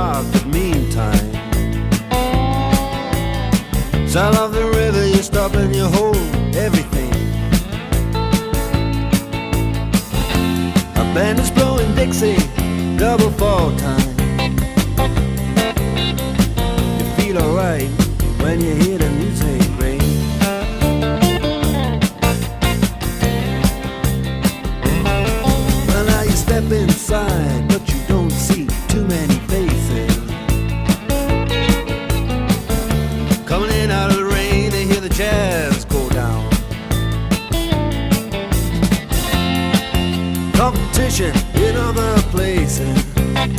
park at meantime. Sound of the river, you stop and you hold everything. A band is blowing Dixie, double fall time. You feel alright when you hear